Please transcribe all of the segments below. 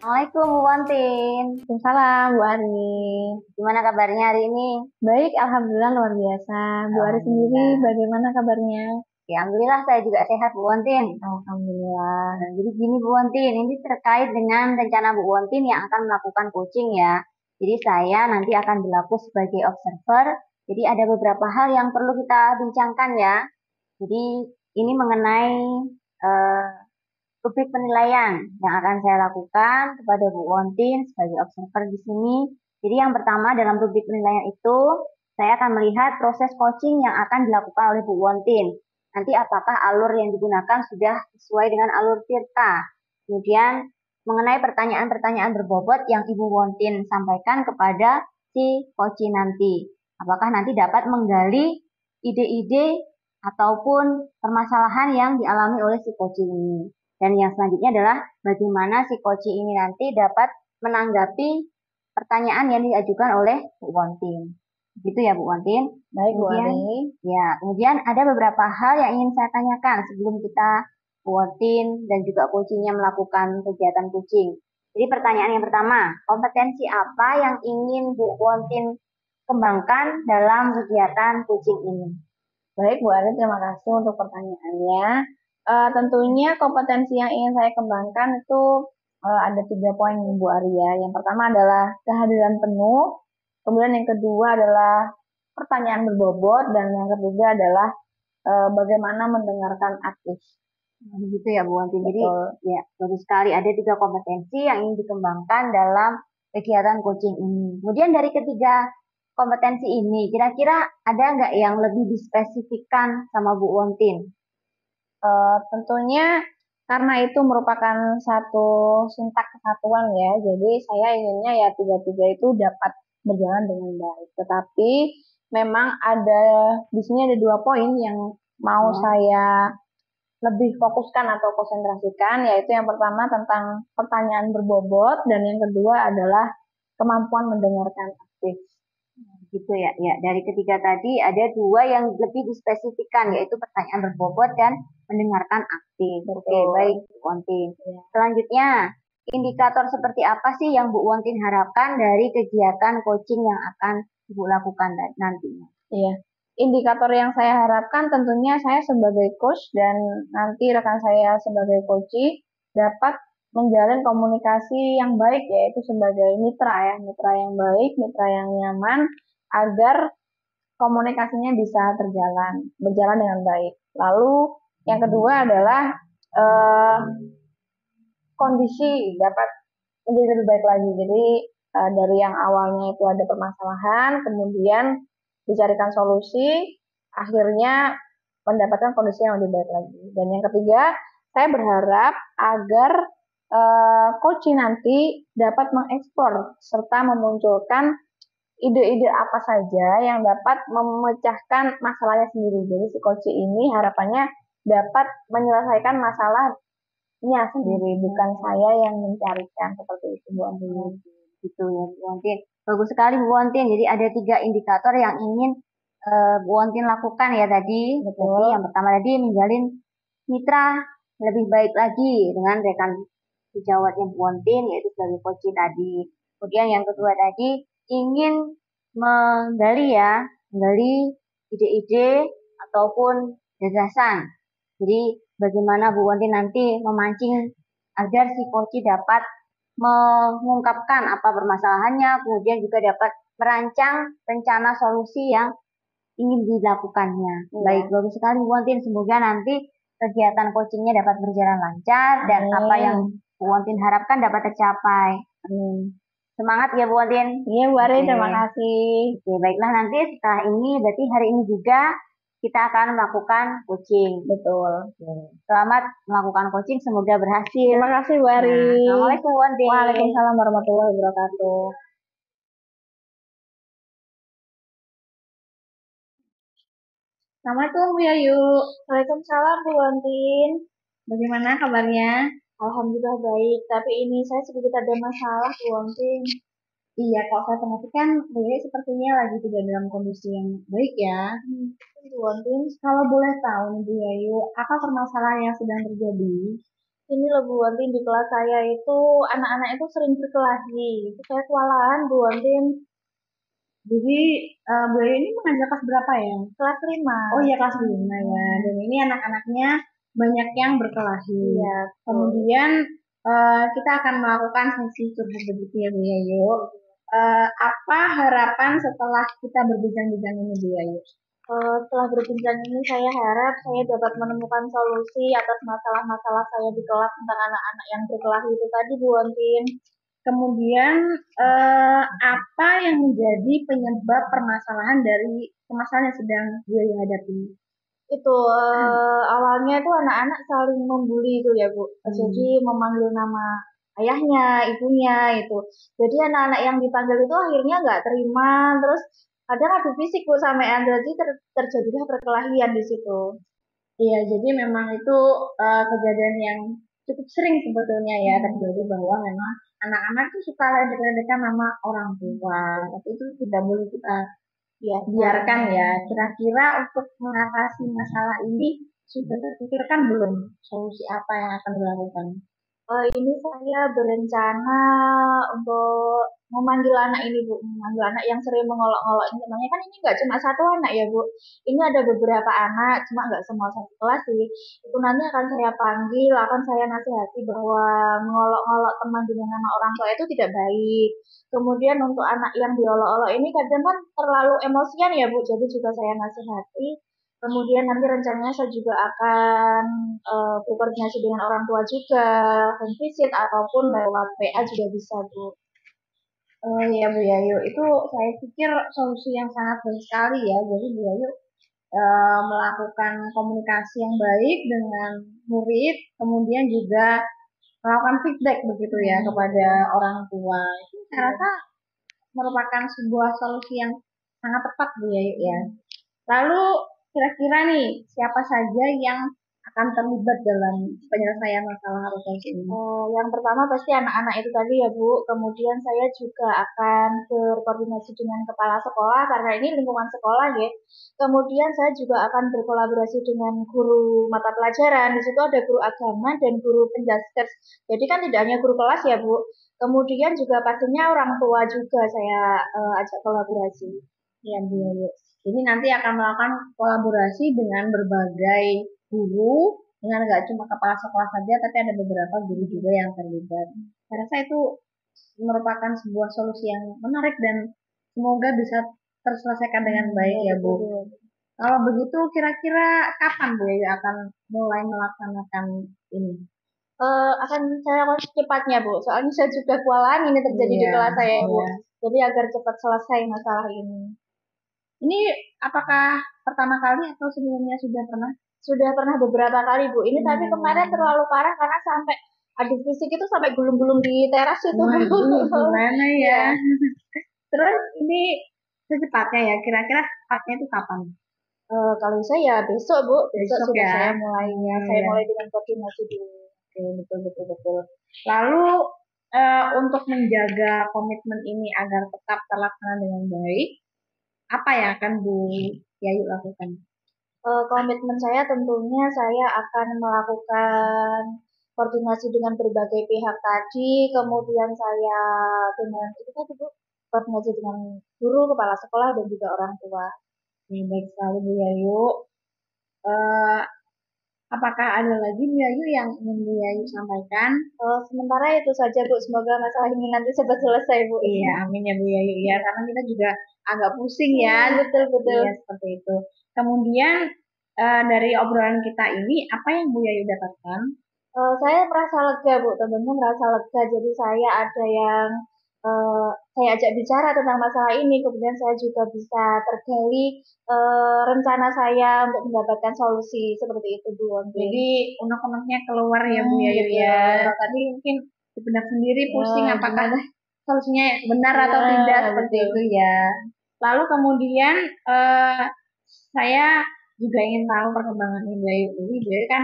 Assalamualaikum Bu Wantin. Waalaikumsalam, Bu Ari. Gimana kabarnya hari ini? Baik, Alhamdulillah luar biasa. Bu Ari sendiri Alhamdulillah. bagaimana kabarnya? Ya, Alhamdulillah saya juga sehat Bu Wantin. Alhamdulillah. Nah, jadi gini Bu Wantin, ini terkait dengan rencana Bu Wantin yang akan melakukan coaching ya. Jadi saya nanti akan berlaku sebagai observer. Jadi ada beberapa hal yang perlu kita bincangkan ya. Jadi ini mengenai eh, rubrik penilaian yang akan saya lakukan kepada Bu Wontin sebagai observer di sini. Jadi yang pertama dalam rubrik penilaian itu, saya akan melihat proses coaching yang akan dilakukan oleh Bu Wontin. Nanti apakah alur yang digunakan sudah sesuai dengan alur Tirta. Kemudian mengenai pertanyaan-pertanyaan berbobot yang Ibu Wontin sampaikan kepada si coaching nanti. Apakah nanti dapat menggali ide-ide ataupun permasalahan yang dialami oleh si coaching ini. Dan yang selanjutnya adalah bagaimana si coaching ini nanti dapat menanggapi pertanyaan yang diajukan oleh Bu Wontin. Gitu ya Bu Wontin. Baik, Bu Kemudian, Ari. kemudian ada beberapa hal yang ingin saya tanyakan sebelum kita Bu Wontin dan juga coachingnya melakukan kegiatan coaching. Jadi pertanyaan yang pertama, kompetensi apa yang ingin Bu Wontin kembangkan dalam kegiatan coaching ini? Baik, Bu Ari, terima kasih untuk pertanyaannya. Tentunya kompetensi yang ingin saya kembangkan itu ada 3 poin, Bu Ari ya. Yang pertama adalah kehadiran penuh, kemudian yang kedua adalah pertanyaan berbobot, dan yang ketiga adalah bagaimana mendengarkan aktif. Begitu ya Bu Wanti. Jadi ya bagus sekali ada 3 kompetensi yang ingin dikembangkan dalam kegiatan coaching ini. Kemudian dari ketiga kompetensi ini, kira-kira ada nggak yang lebih dispesifikkan sama Bu Wontin? Tentunya karena itu merupakan satu sintak kesatuan ya, jadi saya inginnya ya tiga-tiga itu dapat berjalan dengan baik. Tetapi memang ada di sini ada 2 poin yang mau saya lebih fokuskan atau konsentrasikan, yaitu yang pertama tentang pertanyaan berbobot dan yang kedua adalah kemampuan mendengarkan aktif. Gitu ya. Ya, dari ketiga tadi ada 2 yang lebih dispesifikkan, yaitu pertanyaan berbobot dan mendengarkan aktif. Betul. Oke, baik Bu Wontin. Ya. Selanjutnya, indikator seperti apa sih yang Bu Wontin harapkan dari kegiatan coaching yang akan Ibu lakukan nantinya? Iya. Indikator yang saya harapkan tentunya saya sebagai coach dan nanti rekan saya sebagai coach dapat menjalin komunikasi yang baik, yaitu sebagai mitra ya, mitra yang baik, mitra yang nyaman, agar komunikasinya bisa berjalan dengan baik. Lalu yang kedua adalah kondisi dapat menjadi lebih baik lagi. Jadi dari yang awalnya itu ada permasalahan, kemudian dicarikan solusi, akhirnya mendapatkan kondisi yang lebih baik lagi. Dan yang ketiga, saya berharap agar coaching nanti dapat mengeksplor serta memunculkan ide-ide apa saja yang dapat memecahkan masalahnya sendiri. Jadi si coaching ini harapannya dapat menyelesaikan masalahnya sendiri, bukan saya yang mencarikan, seperti itu Bu Andini. Gitu ya Bu Wontin. Bagus sekali Bu Wontin. Jadi ada 3 indikator yang ingin Bu Wontin lakukan ya tadi. Betul. Jadi yang pertama tadi menjalin mitra lebih baik lagi dengan rekan sejawatnya Bu Wontin, yaitu sebagai coach tadi. Kemudian yang kedua tadi ingin menggali ide-ide ataupun gagasan. Jadi bagaimana Bu Wontin nanti memancing agar si coach dapat mengungkapkan apa permasalahannya, kemudian juga dapat merancang rencana solusi yang ingin dilakukannya. Ya. Baik, bagus sekali Bu Wontin. Semoga nanti kegiatan coachingnya dapat berjalan lancar dan apa yang Bu Wontin harapkan dapat tercapai. Semangat ya Bu Wontin. Iya Bu Ari, terima kasih. Oke, baiklah nanti setelah ini, berarti hari ini juga kita akan melakukan coaching. Betul. Selamat melakukan coaching, semoga berhasil. Terima kasih Bu Ari. Assalamualaikum Bu Wontin. Waalaikumsalam warahmatullahi wabarakatuh. Assalamualaikum Bu Yayu. Waalaikumsalam Bu Wontin. Bagaimana kabarnya? Alhamdulillah baik, tapi ini saya sedikit ada masalah Bu Wontin. Iya, kalau saya perhatikan Bu Yayu sepertinya lagi tidak dalam kondisi yang baik ya. Bu Wontin, kalau boleh tahu Bu Yayu, apa permasalahan yang sedang terjadi? Ini loh Bu Wantin, di kelas saya itu anak-anak itu sering berkelahi. Itu saya kewalahan Bu Wantin. Jadi Bu Ayu ini mengajar kelas berapa ya? Kelas 5. Oh iya kelas 5 ya. Dan ini anak-anaknya banyak yang berkelahi. Iya, betul. Kemudian kita akan melakukan sesi curhat begitu ya Bu Ayu. Apa harapan setelah kita berbincang-bincang ini Bu Ayu? Setelah berbincang ini saya harap saya dapat menemukan solusi atas masalah-masalah saya di kelas tentang anak-anak yang berkelahi itu tadi Bu Wantin. Kemudian apa yang menjadi penyebab permasalahan dari permasalahan yang sedang Bu Ayu hadapi? Itu awalnya itu anak-anak saling membuli itu ya Bu. Jadi memanggil nama ayahnya, ibunya itu. Jadi anak-anak yang dipanggil itu akhirnya nggak terima, terus kadang adu fisik Bu sampean, jadi terjadilah perkelahian di situ. Iya, jadi memang itu kejadian yang cukup sering sebetulnya ya terjadi, bahwa memang anak-anak itu suka ledek-ledekan nama orang tua, tapi itu tidak boleh kita biarkan ya. Kira-kira untuk mengatasi masalah ini sudah terpikirkan belum solusi apa yang akan dilakukan? Ini saya berencana untuk memanggil anak ini Bu, memanggil anak yang sering mengolok-ngolok ini. Namanya kan ini nggak cuma satu anak ya Bu, ini ada beberapa anak, cuma nggak semua satu kelas sih. Itu nanti akan saya panggil, akan saya nasihati bahwa mengolok-ngolok teman dengan nama orang tua itu tidak baik. Kemudian untuk anak yang diolok-olok ini kadang kan terlalu emosian ya Bu, jadi juga saya nasihati. Kemudian nanti rencananya saya juga akan berkoordinasi dengan orang tua juga, home visit ataupun lewat PA juga bisa Bu. Oh iya Bu Yayu, itu saya pikir solusi yang sangat baik sekali ya. Jadi Bu Yayu melakukan komunikasi yang baik dengan murid, kemudian juga melakukan feedback begitu ya kepada orang tua. Itu saya rasa merupakan sebuah solusi yang sangat tepat Bu Yayu ya. Lalu kira-kira nih siapa saja yang akan terlibat dalam penyelesaian masalah arus ini? Yang pertama pasti anak-anak itu tadi ya Bu. Kemudian saya juga akan berkoordinasi dengan kepala sekolah karena ini lingkungan sekolah ya. Kemudian saya juga akan berkolaborasi dengan guru mata pelajaran. Di situ ada guru agama dan guru penjaskes. Jadi kan tidak hanya guru kelas ya Bu. Kemudian juga pastinya orang tua juga saya ajak kolaborasi. Ya Bu Yayu. Jadi nanti akan melakukan kolaborasi dengan berbagai guru, dengan nggak cuma kepala sekolah saja, tapi ada beberapa guru juga yang terlibat. Saya rasa itu merupakan sebuah solusi yang menarik dan semoga bisa terselesaikan dengan baik ya Bu. Kalau begitu kira-kira kapan Bu Yayu akan mulai melaksanakan ini? Akan saya lakukan secepatnya Bu. Soalnya saya juga kewalahan ini terjadi di kelas saya ya Bu. Jadi agar cepat selesai masalah ini. Ini apakah pertama kali atau sebelumnya sudah pernah? Sudah pernah beberapa kali Bu. Ini tapi kemarin terlalu parah karena sampai adu fisik itu sampai gulung-gulung di teras itu. Gimana ya? Terus ini secepatnya ya, kira-kira tepatnya itu kapan? Kalau saya ya besok Bu, besok sudah ya. saya mulainya. Saya mulai dengan koordinasi dulu. Oke, betul. Lalu untuk menjaga komitmen ini agar tetap terlaksana dengan baik, apa yang akan Bu Yayu lakukan? Komitmen saya tentunya saya akan melakukan koordinasi dengan berbagai pihak tadi, kemudian saya dengan itu tadi Bu, koordinasi dengan guru, kepala sekolah dan juga orang tua. Baik sekali Bu Yayu. Apakah ada lagi Bu Yayu yang ingin Bu Yayu sampaikan? Sementara itu saja Bu, semoga masalah ini nanti cepat selesai Bu. Iya, amin ya Bu Yayu ya, karena kita juga agak pusing ya. Betul. Iya, seperti itu. Kemudian dari obrolan kita ini, apa yang Bu Yayu dapatkan? Saya merasa lega Bu, tentunya merasa lega. Jadi saya ada yang saya ajak bicara tentang masalah ini, kemudian saya juga bisa tergali rencana saya untuk mendapatkan solusi seperti itu Bu. Jadi unek-uneknya keluar ya Bu Yayu ya. Tadi mungkin di benak sendiri pusing apakah solusinya benar atau tidak seperti itu ya. Lalu kemudian saya juga ingin tahu perkembangan Bu Yayu ini. Bu Yayu kan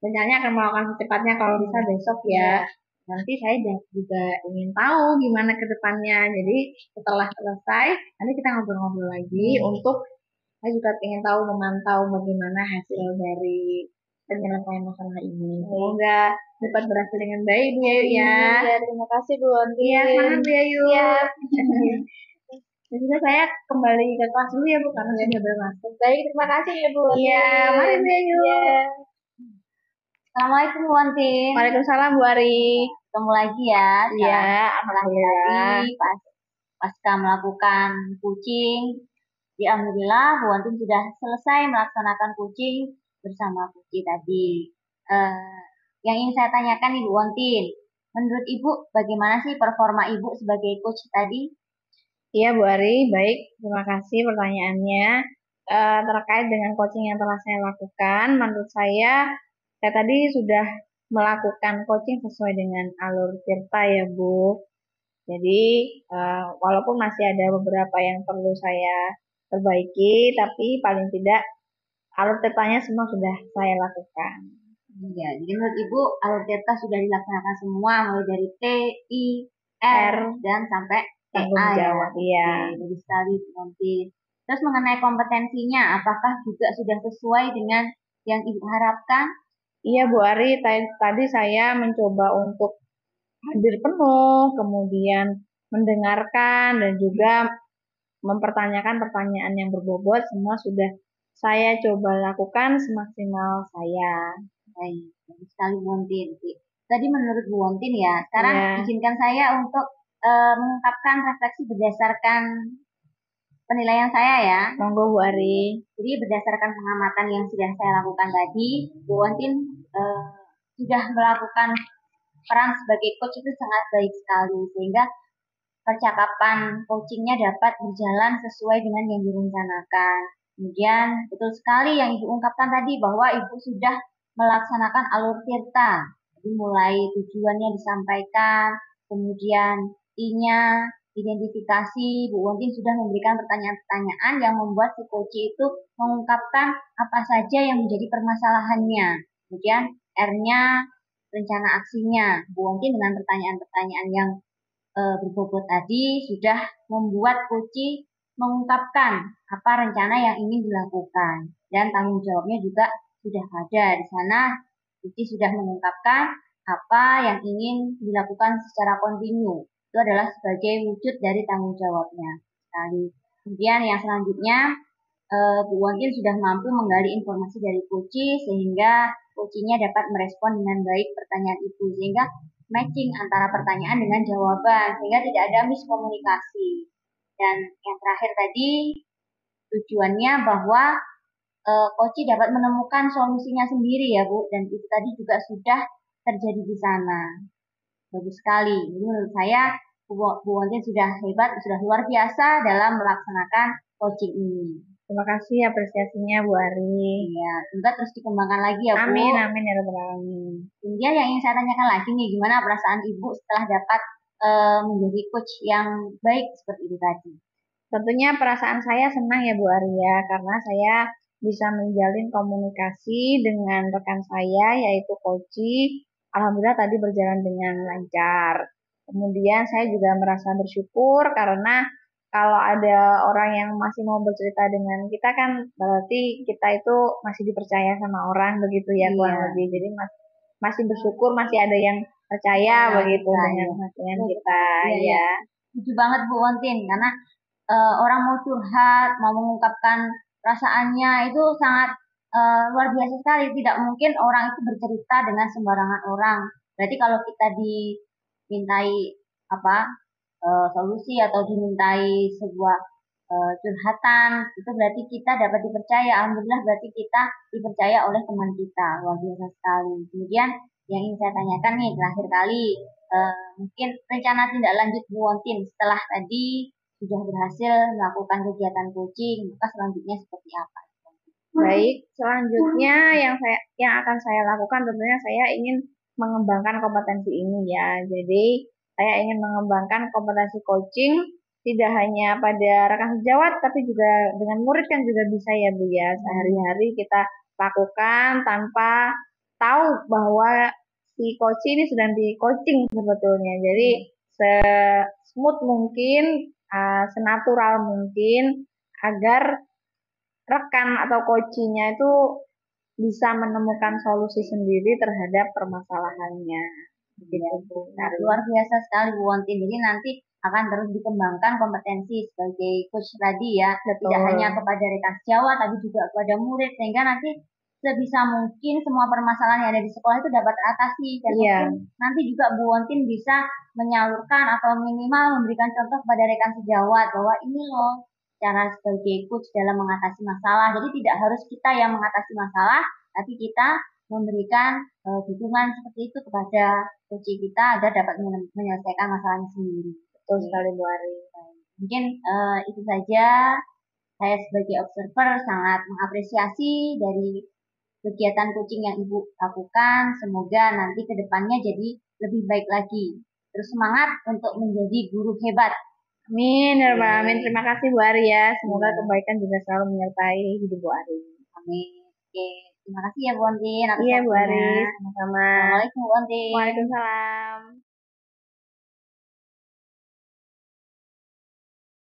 rencananya akan melakukan secepatnya kalau bisa besok ya. Nanti saya juga ingin tahu gimana ke depannya. Jadi setelah selesai, nanti kita ngobrol-ngobrol lagi untuk saya juga ingin tahu memantau bagaimana hasil dari penyelesaian masalah ini. Semoga dapat berhasil dengan baik Bu Yayu ya. Iya, terima kasih Bu Ontin. Iya, semangat Bu Yayu. Siap. Dan juga saya kembali ke kelas dulu ya Bu, karena sudah bermasuk. Baik, terima kasih ya Bu Ontin. Iya, mari Bu Yayu. Iya. Assalamualaikum Bu Wantin. Waalaikumsalam Bu Ari. Ketemu lagi ya. Iya, Alhamdulillah. Pasca melakukan coaching, ya alhamdulillah Bu Wantin sudah selesai melaksanakan coaching bersama Puci tadi. Yang ingin saya tanyakan nih Bu Wantin, menurut Ibu bagaimana sih performa Ibu sebagai coach tadi? Iya Bu Ari, baik. Terima kasih pertanyaannya. Terkait dengan coaching yang telah saya lakukan, menurut saya tadi sudah melakukan coaching sesuai dengan alur Tirta ya Bu. Jadi walaupun masih ada beberapa yang perlu saya perbaiki, tapi paling tidak alur Tirtanya semua sudah saya lakukan. Iya, jadi menurut Ibu alur Tirta sudah dilaksanakan semua mulai dari T, I, R, dan sampai Tanggung TA jawab, iya. Jadi sekali nanti. Terus mengenai kompetensinya, apakah juga sudah sesuai dengan yang Ibu harapkan? Iya Bu Ari, tadi saya mencoba untuk hadir penuh, kemudian mendengarkan dan juga mempertanyakan pertanyaan yang berbobot, semua sudah saya coba lakukan semaksimal saya. Baik, bagus sekali Bu Wantin. Tadi menurut Bu Wantin ya, sekarang izinkan saya untuk mengungkapkan refleksi berdasarkan penilaian saya ya. Monggo Bu Ari. Jadi berdasarkan pengamatan yang sudah saya lakukan tadi, Bu Wantin sudah melakukan peran sebagai coach itu sangat baik sekali, sehingga percakapan coachingnya dapat berjalan sesuai dengan yang direncanakan. Kemudian betul sekali yang Ibu ungkapkan tadi bahwa Ibu sudah melaksanakan alur Tirta. Jadi mulai tujuannya disampaikan, kemudian I-nya, identifikasi, Bu Wantin sudah memberikan pertanyaan-pertanyaan yang membuat si coach itu mengungkapkan apa saja yang menjadi permasalahannya. Kemudian R-nya, rencana aksinya. Bu Wantin dengan pertanyaan-pertanyaan yang berbobot tadi sudah membuat coach mengungkapkan apa rencana yang ingin dilakukan. Dan tanggung jawabnya juga sudah ada di sana. Coach sudah mengungkapkan apa yang ingin dilakukan secara kontinu. Itu adalah sebagai wujud dari tanggung jawabnya. Kemudian yang selanjutnya, Bu Wantin sudah mampu menggali informasi dari coach sehingga coachnya dapat merespon dengan baik pertanyaan itu, sehingga matching antara pertanyaan dengan jawaban, sehingga tidak ada miskomunikasi. Dan yang terakhir tadi, tujuannya bahwa coach dapat menemukan solusinya sendiri ya Bu, dan itu tadi juga sudah terjadi di sana. Bagus sekali. Jadi menurut saya Bu Wantin sudah hebat, sudah luar biasa dalam melaksanakan coaching ini. Terima kasih apresiasinya Bu Ari. Iya, semoga terus dikembangkan lagi ya Bu. Amin, amin ya Rabbal Alamin. Kemudian yang ingin saya tanyakan lagi nih, gimana perasaan Ibu setelah dapat menjadi coach yang baik seperti itu tadi? Tentunya perasaan saya senang ya Bu Arya, karena saya bisa menjalin komunikasi dengan rekan saya yaitu coach. Alhamdulillah tadi berjalan dengan lancar. Kemudian saya juga merasa bersyukur karena kalau ada orang yang masih mau bercerita dengan kita kan berarti kita itu masih dipercaya sama orang begitu ya kurang lebih. Jadi masih bersyukur masih ada yang percaya begitu dengan kita ya. Setuju banget Bu Wantin, karena orang mau curhat, mau mengungkapkan perasaannya itu sangat luar biasa sekali. Tidak mungkin orang itu bercerita dengan sembarangan orang. Berarti kalau kita dimintai solusi atau dimintai sebuah curhatan, itu berarti kita dapat dipercaya. Alhamdulillah berarti kita dipercaya oleh teman kita. Luar biasa sekali. Kemudian yang ingin saya tanyakan nih terakhir kali, mungkin rencana tindak lanjut Bu Wantin setelah tadi sudah berhasil melakukan kegiatan coaching, maka selanjutnya seperti apa? Baik, selanjutnya yang akan saya lakukan tentunya saya ingin mengembangkan kompetensi ini ya. Jadi saya ingin mengembangkan kompetensi coaching tidak hanya pada rekan sejawat tapi juga dengan murid kan juga bisa ya Bu ya. Sehari-hari kita lakukan tanpa tahu bahwa si coach ini sedang di coaching sebetulnya. Jadi se-smooth mungkin, senatural mungkin agar rekan atau coachingnya itu bisa menemukan solusi sendiri terhadap permasalahannya. Begitu, Nah, luar biasa sekali Bu Wontin. Jadi nanti akan terus dikembangkan kompetensi sebagai coach tadi ya. Betul. Tidak hanya kepada rekan sejawat, tapi juga kepada murid. Sehingga nanti sebisa mungkin semua permasalahan yang ada di sekolah itu dapat teratasi. Dan mungkin nanti juga Bu Wontin bisa menyalurkan atau minimal memberikan contoh kepada rekan sejawat bahwa ini loh cara sebagai coach dalam mengatasi masalah. Jadi tidak harus kita yang mengatasi masalah, tapi kita memberikan dukungan seperti itu kepada coach kita agar dapat menyelesaikan masalahnya sendiri. Betul sekali Bu Ari. Mungkin itu saja. Saya sebagai observer sangat mengapresiasi dari kegiatan coaching yang Ibu lakukan. Semoga nanti ke depannya jadi lebih baik lagi. Terus semangat untuk menjadi guru hebat. Amin, amin. Terima kasih Bu Ari ya. Semoga kebaikan juga selalu menyertai hidup Bu Ari. Amin. Oke, terima kasih ya Bu Wontin. Iya Bu Ari, sama-sama. Assalamualaikum Bu Wontin. Waalaikumsalam.